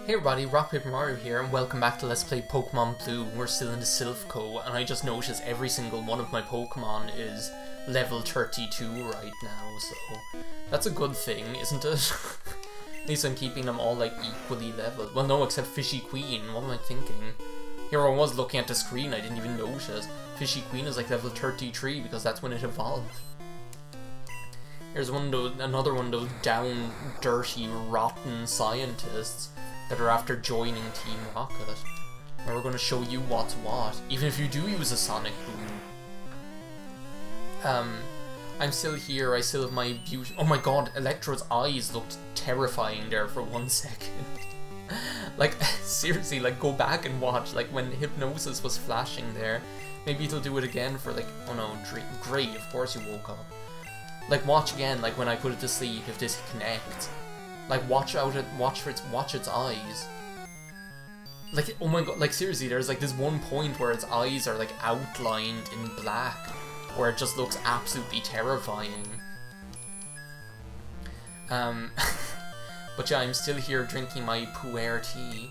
Hey everybody, RockPaperMario here, and welcome back to Let's Play Pokemon Blue. We're still in the Silph Co, and I just noticed every single one of my Pokemon is level 32 right now, so that's a good thing, isn't it? At least I'm keeping them all like equally leveled. Well no, except Fishy Queen, what am I thinking? Here I was looking at the screen, I didn't even notice. Fishy Queen is like level 33 because that's when it evolved. Here's another one of those down, dirty, rotten scientists that are after joining Team Rocket. And we're going to show you what's what, even if you do use a Sonic Boom. I'm still here, I still have my beauty— oh my god, Electro's eyes looked terrifying there for 1 second. Like, seriously, like, go back and watch, like, when Hypnosis was flashing there. Maybe it'll do it again for, like— oh no, great, of course you woke up. Like, watch again, like, when I put it to sleep, if this connects. Like, watch its eyes. Like, oh my god, like, seriously, there's, like, this one point where its eyes are, like, outlined in black, where it just looks absolutely terrifying. But yeah, I'm still here drinking my pu'er tea.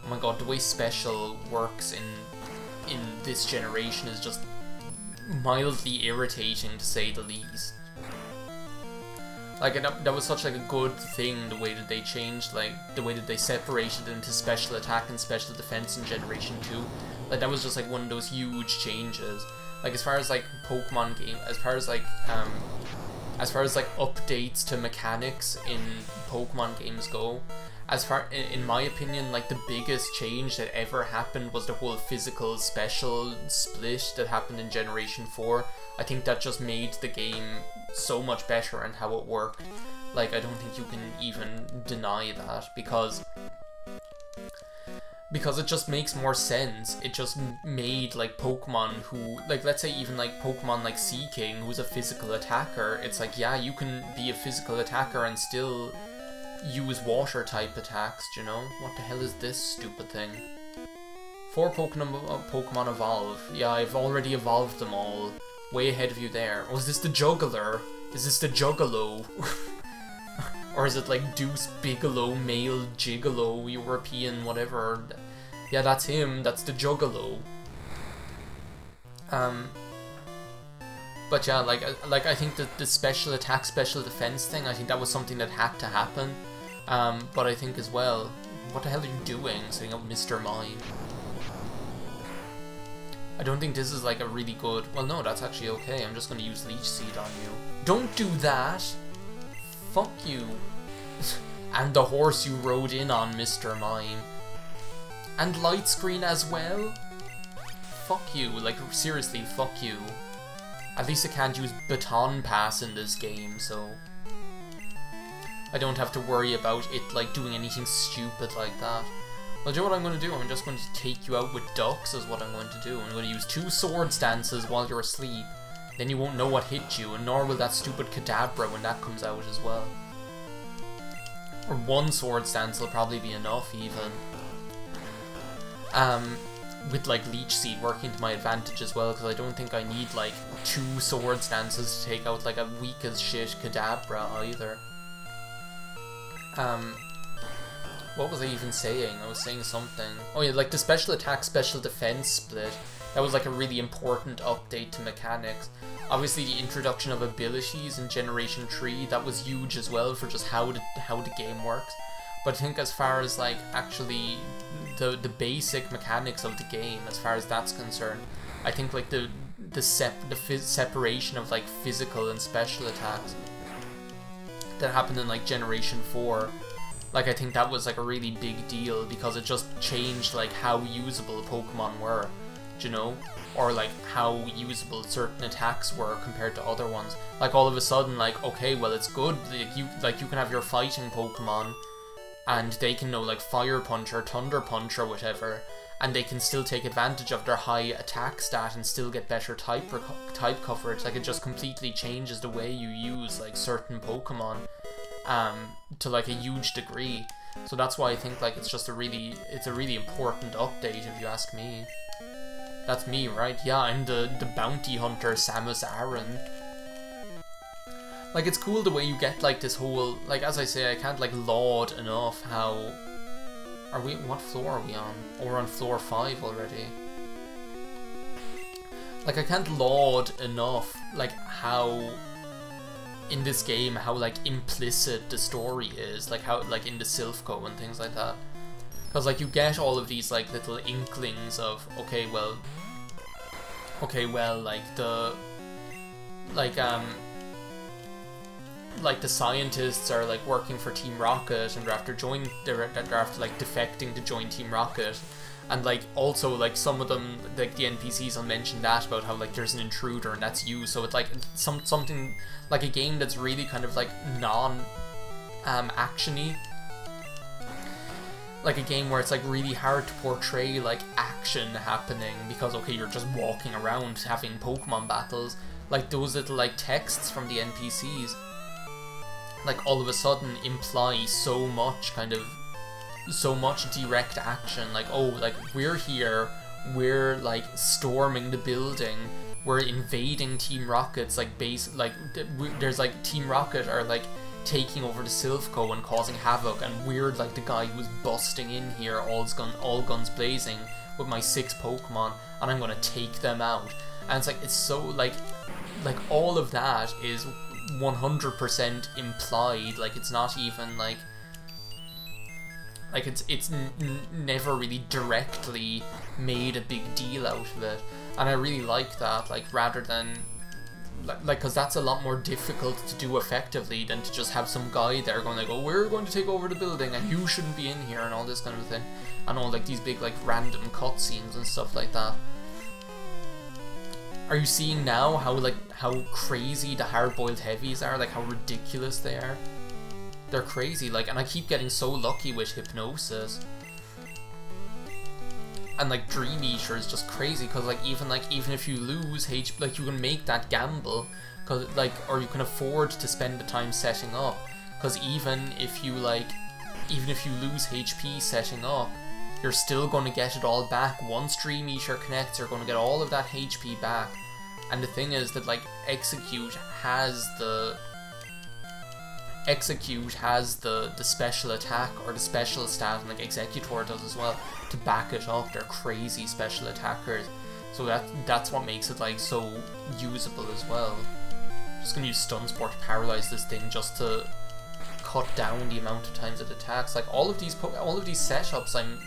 Oh my god, the way Special works in this generation is just mildly irritating, to say the least. Like, that was such, like, a good thing, the way that they changed, like, the way that they separated into Special Attack and Special Defense in Generation 2. Like, that was just, like, one of those huge changes. Like, as far as, like, Pokemon game, as far as, like, updates to mechanics in Pokemon games go, in my opinion, like, the biggest change that ever happened was the whole physical special split that happened in Generation 4. I think that just made the game so much better and how it worked. Like, I don't think you can even deny that, because it just makes more sense. It just made, like, Pokemon who, like, let's say even, like, Pokemon like Seaking, who's a physical attacker, it's like, yeah, you can be a physical attacker and still use water type attacks, you know? What the hell is this stupid thing? 4 Pokemon evolve. Yeah, I've already evolved them all. Way ahead of you there. Oh, is this the Juggler? Is this the Juggalo? Or is it like Deuce Bigelow, male gigolo, European, whatever? Yeah, that's him. That's the Juggalo. But yeah, like I think that the special attack, special defense thing, I think that was something that had to happen. But I think as well, what the hell are you doing, setting up Mr. Mime? I don't think this is like a really good— well no, that's actually okay, I'm just gonna use Leech Seed on you. Don't do that! Fuck you. And the horse you rode in on, Mr. Mime. And Light Screen as well? Fuck you, like, seriously, fuck you. At least I can't use Baton Pass in this game, so I don't have to worry about it, like, doing anything stupid like that. Well, do you know what I'm going to do? I'm just going to take you out with ducks is what I'm going to do. I'm going to use 2 Swords Dances while you're asleep. Then you won't know what hit you, and nor will that stupid Kadabra when that comes out as well. Or 1 Swords Dance will probably be enough, even. With, like, Leech Seed working to my advantage as well, because I don't think I need, like, 2 Swords Dances to take out, like, a weak as shit Kadabra either. What was I even saying? I was saying something. Oh yeah, like the special attack, special defense split. That was like a really important update to mechanics. Obviously the introduction of abilities in Generation 3, that was huge as well for just how the game works. But I think as far as like actually the basic mechanics of the game, as far as that's concerned, I think like the separation of like physical and special attacks that happened in like Generation 4, like, I think that was, like, a really big deal, because it just changed, like, how usable Pokemon were, do you know? Or, like, how usable certain attacks were compared to other ones. Like, all of a sudden, like, okay, well, it's good, like, you can have your fighting Pokemon, and they can know, like, Fire Punch or Thunder Punch or whatever, and they can still take advantage of their high attack stat and still get better type coverage. Like, it just completely changes the way you use, like, certain Pokemon. To like a huge degree, so that's why I think like it's a really important update if you ask me. That's me, right? Yeah, I'm the bounty hunter Samus Aran. Like, it's cool the way you get, like, this whole, like, as I say, I can't, like, laud enough how Are we, what floor are we on? Oh, we're on floor 5 already. Like, I can't laud enough, like, how, in this game, how, like, implicit the story is. Like, how, like, in the Silph Co and things like that. Because, like, you get all of these, like, little inklings of, okay, well, like, the, like the scientists are, like, working for Team Rocket, and they're after, like, defecting to join Team Rocket. And, like, also, like, some of them, like, the NPCs will mention that about how, like, there's an intruder and that's you. So it's, like, something, like, a game that's really kind of, like, non-action-y. Like, a game where it's, like, really hard to portray, like, action happening because, okay, you're just walking around having Pokemon battles. Like, those little, like, texts from the NPCs, like, all of a sudden imply so much kind of, so much direct action. Like, oh, like, we're here, we're, like, storming the building, we're invading Team Rocket's, like, base, like, there's, like, Team Rocket are, like, taking over the Silph Co and causing havoc, and we're, like, the guy who's busting in here, all guns blazing, with my 6 Pokemon, and I'm gonna take them out. And it's, like, it's so, like, all of that is 100% implied. Like, it's not even, like it's never really directly made a big deal out of it, and I really like that. Like, rather than like, because that's a lot more difficult to do effectively than to just have some guy there going like, oh, we're going to take over the building and you shouldn't be in here and all this kind of thing, and all, like, these big, like, random cutscenes and stuff like that. Are you seeing now how, like, how crazy the hard-boiled heavies are? Like, how ridiculous they are? They're crazy, like, and I keep getting so lucky with Hypnosis. And, like, Dream Eater is just crazy, because, like, even if you lose HP, like, you can make that gamble, cause, like, or you can afford to spend the time setting up, because even if you lose HP setting up, you're still going to get it all back. Once Dream Eater connects, you're going to get all of that HP back. And the thing is that, like, Execute has the special attack or the special stat, and, like, Executor does as well, to back it up. They're crazy special attackers. So that's what makes it, like, so usable as well. I'm just gonna use Stun Spore to paralyze this thing just to cut down the amount of times it attacks. Like, all of these setups I'm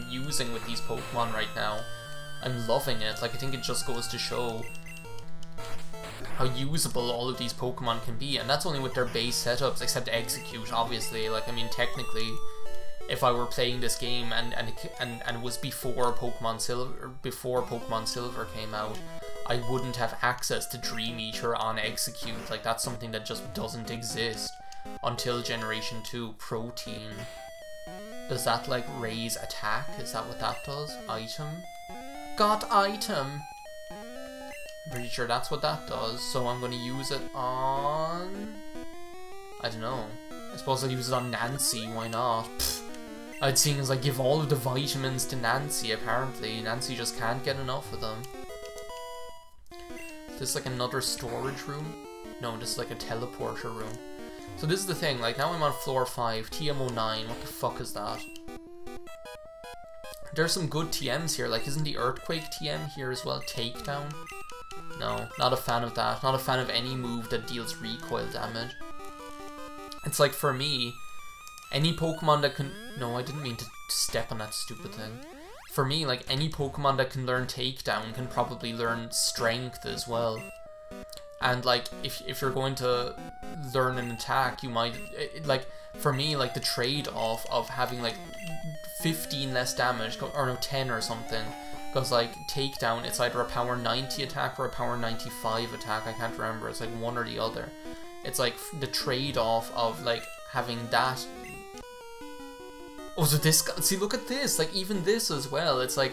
using with these Pokemon right now, I'm loving it. Like, I think it just goes to show how usable all of these Pokemon can be, and that's only with their base setups, except Execute, obviously. Like, I mean, technically, if I were playing this game and it was before Pokemon Silver came out, I wouldn't have access to Dream Eater on Execute. Like, that's something that just doesn't exist until Generation 2. Protein. Does that, like, raise attack? Is that what that does? Item? Got item! I'm pretty sure that's what that does, so I'm going to use it on... I don't know. I suppose I'll use it on Nancy, why not? Pfft. I'd seen as, like, give all of the vitamins to Nancy, apparently. Nancy just can't get enough of them. Is this, like, another storage room? No, this is, like, a teleporter room. So this is the thing, like, now I'm on floor 5, TM09, what the fuck is that? There's some good TMs here, like, isn't the Earthquake TM here as well? Takedown? No, not a fan of that. Not a fan of any move that deals recoil damage. It's like, for me, any Pokemon that can... No, I didn't mean to step on that stupid thing. For me, like, any Pokemon that can learn Takedown can probably learn Strength as well. And, like, if you're going to learn an attack, you might... like, for me, like, the trade-off of having, like, 15 less damage, or no, 10 or something, because, like, Takedown, it's either a power 90 attack or a power 95 attack, I can't remember, it's like one or the other. It's like the trade-off of, like, having that... Oh, so this guy, see, look at this, like, even this as well, it's like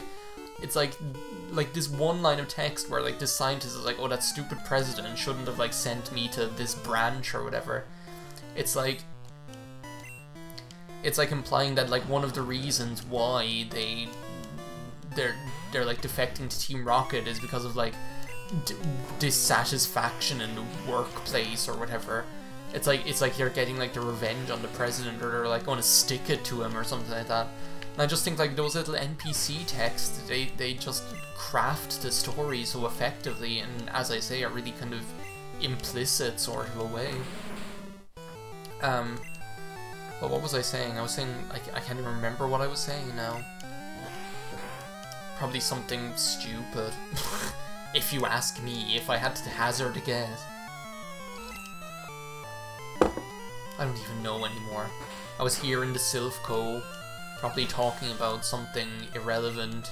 this one line of text where, like, this scientist is like, oh, that stupid president shouldn't have, like, sent me to this branch or whatever. It's like implying that, like, one of the reasons why they're like defecting to Team Rocket is because of, like, dissatisfaction in the workplace or whatever. It's like you're getting, like, the revenge on the president, or they're, like, going to stick it to him or something like that. And I just think like those little NPC texts, they just craft the story so effectively, and as I say, are really kind of implicit sort of a way. But what was I saying? I was saying, I can't even remember what I was saying now. Probably something stupid. If you ask me, if I had to hazard a guess. I don't even know anymore. I was here in the Silph Co, probably talking about something irrelevant.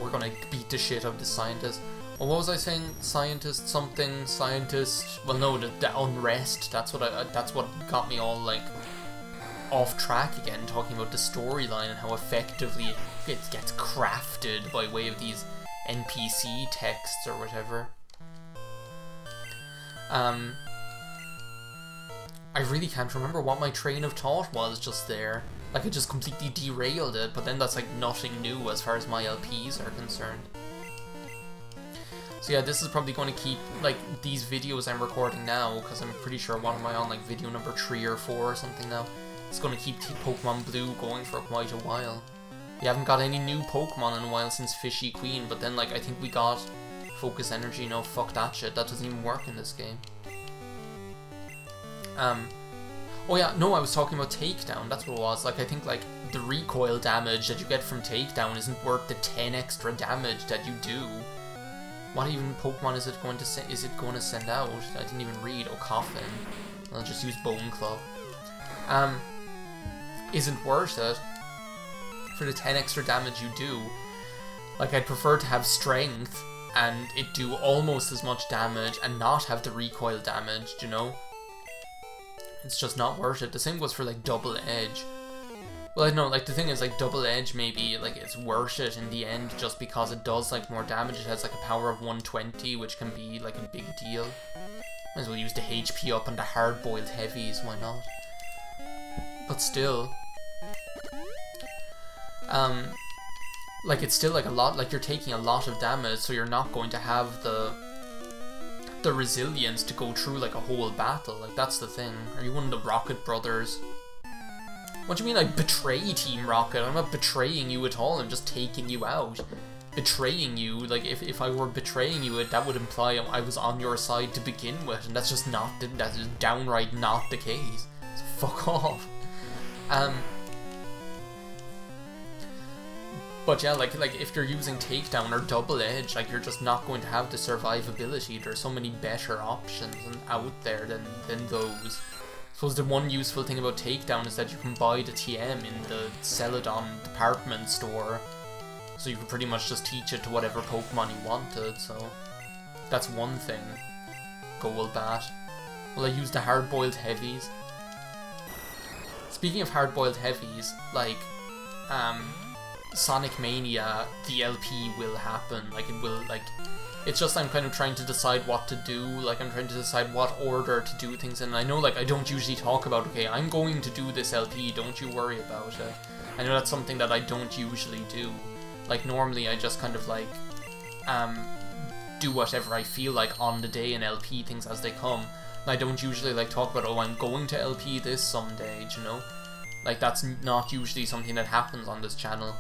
We're gonna beat the shit out of the scientist. Well, what was I saying? Scientist something, scientist... Well, no, the unrest. That's what got me all, like, off track again, talking about the storyline and how effectively it gets crafted by way of these NPC texts or whatever. I really can't remember what my train of thought was just there. Like, I just completely derailed it, but then that's, like, nothing new as far as my LPs are concerned. So yeah, this is probably going to keep, like, these videos I'm recording now, because I'm pretty sure, what am I on, like, video number 3 or 4 or something now? It's going to keep Pokemon Blue going for quite a while. We haven't got any new Pokemon in a while since Fishy Queen, but then, like, I think we got Focus Energy. No, fuck that shit, that doesn't even work in this game. Oh yeah, no, I was talking about Takedown, that's what it was. Like, I think, like, the recoil damage that you get from Takedown isn't worth the 10 extra damage that you do. What even Pokemon is it going to send out? I didn't even read. Oh, Coffin. I'll just use Bone Club. Isn't worth it for the 10 extra damage you do. Like, I'd prefer to have Strength and it do almost as much damage and not have the recoil damage, you know? It's just not worth it. The same goes for, like, Double Edge. Well, I don't know, like, the thing is, like, Double Edge maybe, like, it's worth it in the end just because it does, like, more damage. It has, like, a power of 120, which can be, like, a big deal. Might as well use the HP up on the hard-boiled heavies, why not? But still... like, it's still, like, a lot, like, you're taking a lot of damage, so you're not going to have the resilience to go through, like, a whole battle. Like, that's the thing. Are you one of the Rocket Brothers? What do you mean I betray Team Rocket? I'm not betraying you at all, I'm just taking you out. Betraying you, like, if I were betraying you, that would imply I was on your side to begin with, and that's just not, that's just downright not the case. So fuck off. But yeah, like if you're using Takedown or Double Edge, like, you're just not going to have the survivability. There's so many better options out there than those. I suppose the one useful thing about Takedown is that you can buy the TM in the Celadon department store. So you can pretty much just teach it to whatever Pokemon you wanted, so that's one thing. Golbat. Well, I used the hard-boiled heavies. Speaking of hard-boiled heavies, like, Sonic Mania, the LP will happen. Like, it will, like, it's just I'm kind of trying to decide what to do. Like, I'm trying to decide what order to do things in. I know, like, I don't usually talk about, okay, I'm going to do this LP, don't you worry about it. I know that's something that I don't usually do. Like, normally I just kind of, like, do whatever I feel like on the day and LP things as they come. And I don't usually, like, talk about, oh, I'm going to LP this someday, you know? Like, that's not usually something that happens on this channel.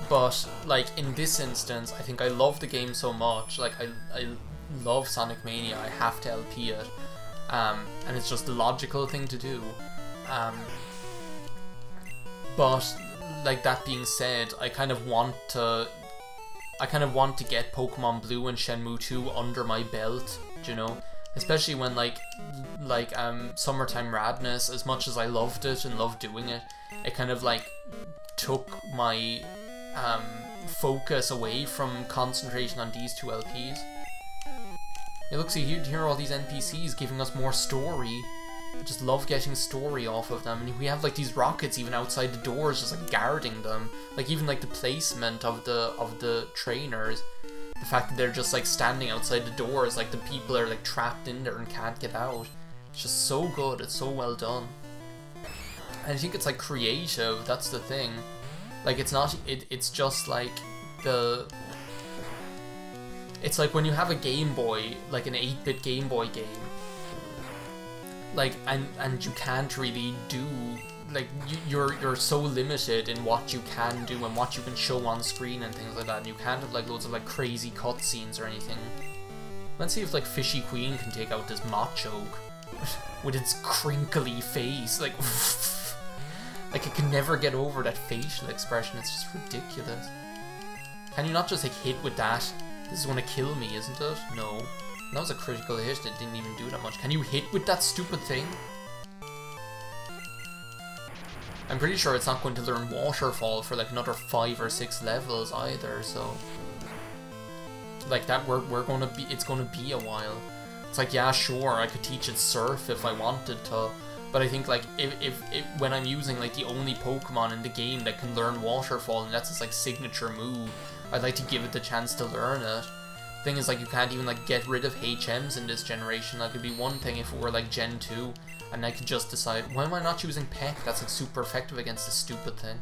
But, like, in this instance, I think I love the game so much, like, I love Sonic Mania, I have to LP it, and it's just the logical thing to do. But, like, that being said, I kind of want to get Pokemon Blue and Shenmue 2 under my belt, you know? Especially when, like Summertime Radness, as much as I loved it and loved doing it, it kind of, like, took my focus away from concentration on these two LPs. It looks like here are all these NPCs giving us more story. I just love getting story off of them, and we have, like, these rockets even outside the doors, just, like, guarding them. Like, even, like, the placement of the trainers, the fact that they're just, like, standing outside the doors, like the people are, like, trapped in there and can't get out. It's just so good. It's so well done. And I think it's, like, creative. That's the thing. Like, it's not. It's just like the. It's like when you have a Game Boy, like an 8-bit Game Boy game. like, and you can't really do, like, you're so limited in what you can do and what you can show on screen and things like that, and you can't have like loads of like crazy cutscenes or anything. Let's see if like Fishy Queen can take out this Machoke with its crinkly face, like like it can never get over that facial expression. It's just ridiculous. Can you not just like hit with that? This is gonna kill me, isn't it? No. That was a critical hit. It didn't even do that much. Can you hit with that stupid thing? I'm pretty sure it's not going to learn Waterfall for like another 5 or 6 levels either, so like that we're gonna be, it's gonna be a while. It's like, yeah, sure, I could teach it Surf if I wanted to, but I think like if when I'm using like the only Pokemon in the game that can learn Waterfall and that's its like signature move, I'd like to give it the chance to learn it. Thing is, like, you can't even like get rid of HMs in this generation. Like, it'd be one thing if it were like Gen 2 and I could just decide, why am I not using Peck? That's like super effective against this stupid thing.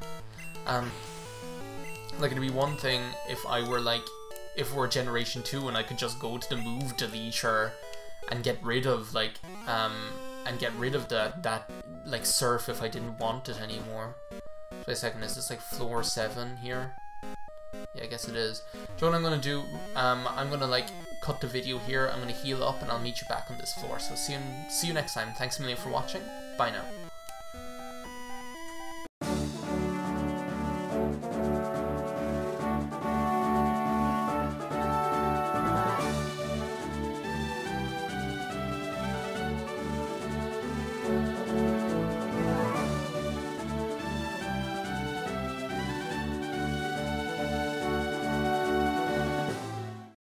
Like, it'd be one thing if I were like, if we're Generation 2 and I could just go to the move deleter and get rid of like and get rid of that like Surf if I didn't want it anymore. Wait a second, is this like floor 7 here? Yeah, I guess it is. So what I'm gonna do, I'm gonna like cut the video here, I'm gonna heal up and I'll meet you back on this floor. So see you next time. Thanks a million for watching. Bye now.